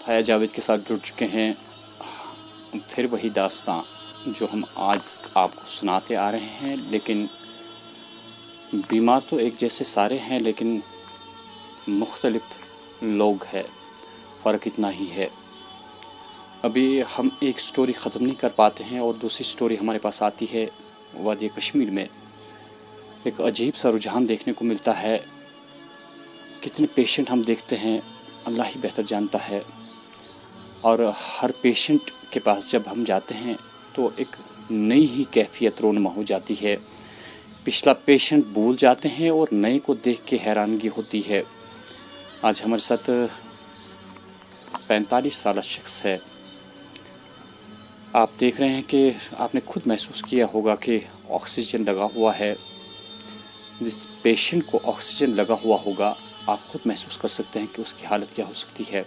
حیا جاوید کے ساتھ جڑ چکے ہیں. پھر وہی داستاں جو ہم آج آپ کو سناتے آ رہے ہیں، لیکن بیمار تو ایک جیسے سارے ہیں، لیکن مختلف لوگ ہیں. فرق اتنا ہی ہے. ابھی ہم ایک سٹوری ختم نہیں کر پاتے ہیں اور دوسری سٹوری ہمارے پاس آتی ہے. وادی کشمیر میں ایک عجیب سا رجحان دیکھنے کو ملتا ہے. کتنے پیشنٹ ہم دیکھتے ہیں اللہ ہی بہتر جانتا ہے، اور ہر پیشنٹ کے پاس جب ہم جاتے ہیں تو ایک نئی ہی کیفیت رونما ہو جاتی ہے. پچھلا پیشنٹ بھول جاتے ہیں اور نئے کو دیکھ کے حیرانگی ہوتی ہے. آج ہمارے ساتھ 45 سالہ شخص ہے. آپ دیکھ رہے ہیں کہ آپ نے خود محسوس کیا ہوگا کہ آکسیجن لگا ہوا ہے. جس پیشنٹ کو آکسیجن لگا ہوا ہوگا آپ خود محسوس کر سکتے ہیں کہ اس کی حالت کیا ہو سکتی ہے.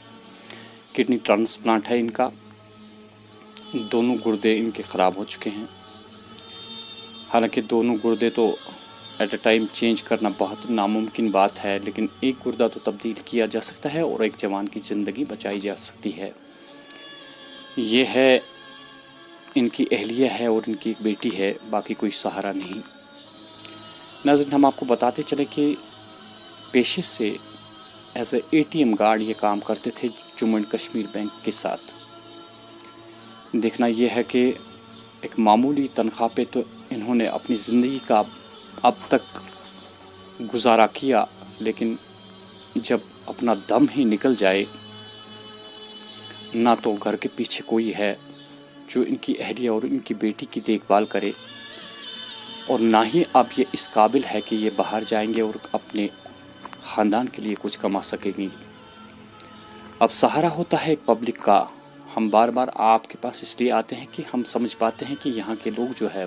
کڈنی ٹرانسپلانٹ ہے ان کا. دونوں گردے ان کے خراب ہو چکے ہیں. حالانکہ دونوں گردے تو ایٹ اے ٹائم چینج کرنا بہت ناممکن بات ہے، لیکن ایک گردہ تو تبدیل کیا جا سکتا ہے اور ایک جوان کی زندگی بچائی جا سکتی ہے. یہ ہے ان کی اہلیہ ہے اور ان کی ایک بیٹی ہے، باقی کوئی سہارا نہیں. ناظرین، ہم آپ کو بتاتے چلے کہ پیشے سے ایز اے ATM گارڈ یہ کام کرتے تھے جموں اینڈ کشمیر بینک کے ساتھ. دیکھنا یہ ہے کہ ایک معمولی تنخواہ پہ تو انہوں نے اپنی زندگی کا اب تک گزارا کیا، لیکن جب اپنا دم ہی نکل جائے نہ تو گھر کے پیچھے کوئی ہے جو ان کی اہلیہ اور ان کی بیٹی کی دیکھ بھال کرے، اور نہ ہی اب یہ اس قابل ہے کہ یہ باہر جائیں گے اور اپنے خاندان کے لیے کچھ کما سکیں گی. اب سہارا ہوتا ہے ایک پبلک کا. ہم بار بار آپ کے پاس اس لیے آتے ہیں کہ ہم سمجھ پاتے ہیں کہ یہاں کے لوگ جو ہے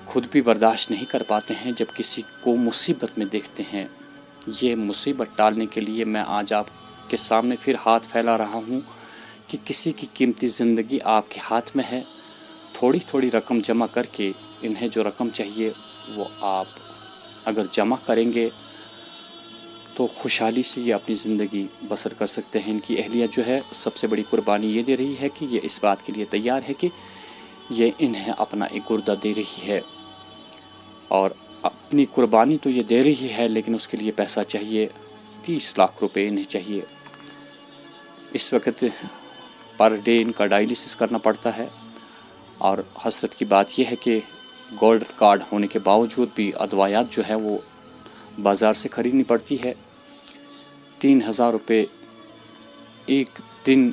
خود بھی برداشت نہیں کر پاتے ہیں جب کسی کو مصیبت میں دیکھتے ہیں. یہ مصیبت ٹالنے کے لیے میں آج آپ کے سامنے پھر ہاتھ پھیلا رہا ہوں کہ کسی کی قیمتی زندگی آپ کے ہاتھ میں ہے. تھوڑی تھوڑی رقم جمع کر کے انہیں جو رقم چاہیے وہ آپ اگر جمع کریں گے تو خوشحالی سے یہ اپنی زندگی بسر کر سکتے ہیں. ان کی اہلیہ جو ہے سب سے بڑی قربانی یہ دے رہی ہے کہ یہ اس بات کے لیے تیار ہے کہ یہ انہیں اپنا ایک گردہ دے رہی ہے، اور اپنی قربانی تو یہ دے رہی ہے لیکن اس کے لیے پیسہ چاہیے. 30 لاکھ روپے انہیں چاہیے. اس وقت پر ڈے ان کا ڈائلیسس کرنا پڑتا ہے، اور حسرت کی بات یہ ہے کہ گولڈ کارڈ ہونے کے باوجود بھی ادویات جو ہے وہ بازار سے خریدنی پڑتی ہے. 3000 روپے ایک دن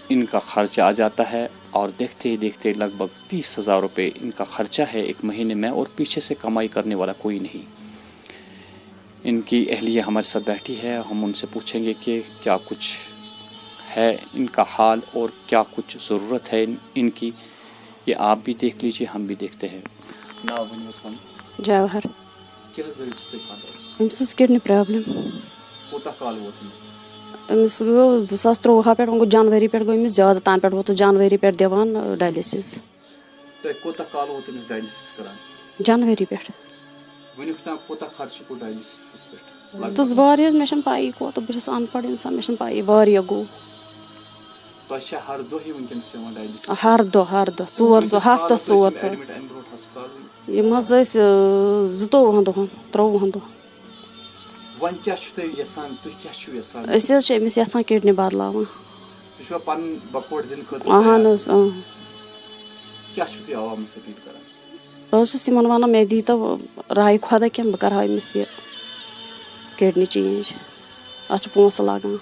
ان کا خرچہ آ جاتا ہے، اور دیکھتے ہی دیکھتے لگ بھگ 30,000 روپے ان کا خرچہ ہے ایک مہینے میں، اور پیچھے سے کمائی کرنے والا کوئی نہیں. ان کی اہلیہ ہمارے ساتھ بیٹھی ہے. ہم ان سے پوچھیں گے کہ کیا کچھ ہے ان کا حال اور کیا کچھ ضرورت ہے ان کی. یہ آپ بھی دیکھ لیجئے، ہم بھی دیکھتے ہیں. جواہر أمس کڈنی پرابلم. کوتاہ کال ووت أمس گو 2023 پٮ۪ٹھ گو جنوری پٮ۪ٹھ گو أمس زیادٕ تام پٮ۪ٹھ ووت جنوری پٮ۪ٹھ دِوان ڈایلسِس. تۄہہِ کوتاہ کال ووت أمِس ڈایلسِس کران؟ جنوری پٮ۪ٹھ. وٕنیُک تام کوتاہ خرچہٕ گوٚو ڈایلسِسَس پٮ۪ٹھ؟ تُس واریاہ، مےٚ چھَنہٕ پَیی کوتاہ، بہٕ چھَس اَن پَڑھ اِنسان، مےٚ چھَنہٕ پَیی، واریاہ گوٚو. تۄہہِ چھا ہر دۄہ وٕنکٮ۪نس پیٚوان ڈایلسِس؟ ہر دۄہ 4 ہفتس 4 ژور. یِم حظ ٲسۍ 22 دۄہن 23 دۄہن. وۄنۍ کیٛاہ چھُو تُہۍ یژھان؟ تُہۍ کیٛاہ چھِو یژھان؟ أسۍ حظ چھِ أمِس یژھان کِڈنی بدلاوٕنۍ. تُہۍ چھُوا پنُن بکوٹ دِنہٕ خٲطرٕ؟ اہن حظ کیٛاہ چھُو تُہۍ عوامس أپیٖل کران؟ بہٕ حظ چھَس یِمن وَنان مےٚ دی تو راے خۄدا کینٛہہ، بہٕ کرٕہا أمِس یہِ کِڈنی چینج. اَتھ چھِ پونٛسہٕ لگان.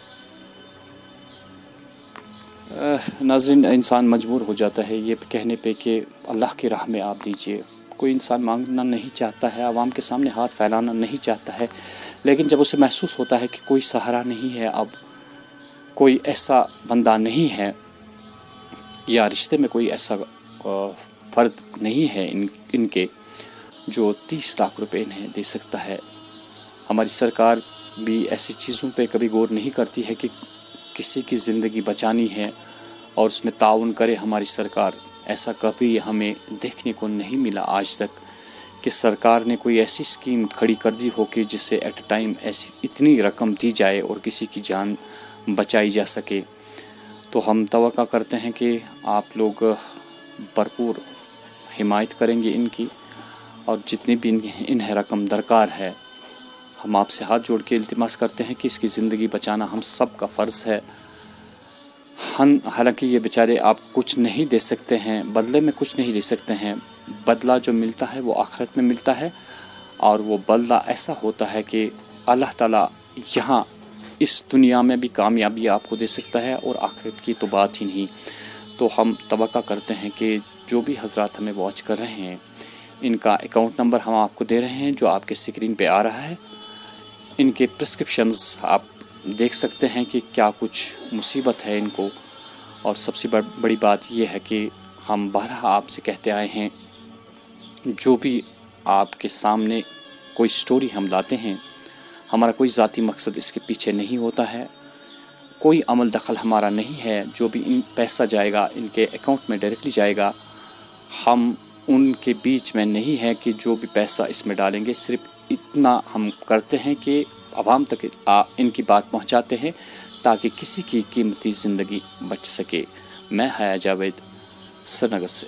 ناظرین، انسان مجبور ہو جاتا ہے یہ کہنے پہ کہ اللہ کی راہ میں آپ دیجیے. کوئی انسان مانگنا نہیں چاہتا ہے، عوام کے سامنے ہاتھ پھیلانا نہیں چاہتا ہے، لیکن جب اسے محسوس ہوتا ہے کہ کوئی سہارا نہیں ہے، اب کوئی ایسا بندہ نہیں ہے یا رشتے میں کوئی ایسا فرد نہیں ہے ان کے جو 30 لاکھ روپے انہیں دے سکتا ہے. ہماری سرکار بھی ایسی چیزوں پہ کبھی غور نہیں کرتی ہے کہ کسی کی زندگی بچانی ہے اور اس میں تعاون کرے ہماری سرکار. ایسا کبھی ہمیں دیکھنے کو نہیں ملا آج تک کہ سرکار نے کوئی ایسی اسکیم کھڑی کر دی ہو کہ جس سے ایٹ اے ٹائم ایسی اتنی رقم دی جائے اور کسی کی جان بچائی جا سکے. تو ہم توقع کرتے ہیں کہ آپ لوگ بھرپور حمایت کریں گے ان کی، اور جتنی بھی انہیں رقم درکار ہے ہم آپ سے ہاتھ جوڑ کے التماس کرتے ہیں کہ اس کی زندگی بچانا ہم سب کا فرض ہے۔ حالانکہ یہ بیچارے آپ کچھ نہیں دے سکتے ہیں، بدلے میں کچھ نہیں دے سکتے ہیں، بدلہ جو ملتا ہے وہ آخرت میں ملتا ہے، اور وہ بدلہ ایسا ہوتا ہے کہ اللہ تعالیٰ یہاں اس دنیا میں بھی کامیابی آپ کو دے سکتا ہے، اور آخرت کی تو بات ہی نہیں۔ تو ہم توقع کرتے ہیں کہ جو بھی حضرات ہمیں واچ کر رہے ہیں، ان کا اکاؤنٹ نمبر ہم آپ کو دے رہے ہیں جو آپ کے اسکرین پہ آ رہا ہے۔ ان کے پرسکرپشنز آپ دیکھ سکتے ہیں کہ کیا کچھ مصیبت ہے ان کو، اور سب سے بڑی بات یہ ہے کہ ہم بارہا آپ سے کہتے آئے ہیں، جو بھی آپ کے سامنے کوئی سٹوری ہم لاتے ہیں، ہمارا کوئی ذاتی مقصد اس کے پیچھے نہیں ہوتا ہے، کوئی عمل دخل ہمارا نہیں ہے۔ جو بھی ان پیسہ جائے گا ان کے اکاؤنٹ میں ڈائریکٹلی جائے گا، ہم ان کے بیچ میں نہیں ہے کہ جو بھی پیسہ اس میں ڈالیں گے، صرف اتنا ہم کرتے ہیں کہ عوام تک ان کی بات پہنچاتے ہیں تاکہ کسی کی قیمتی زندگی بچ سکے۔ میں حیا جاوید، سری نگر سے۔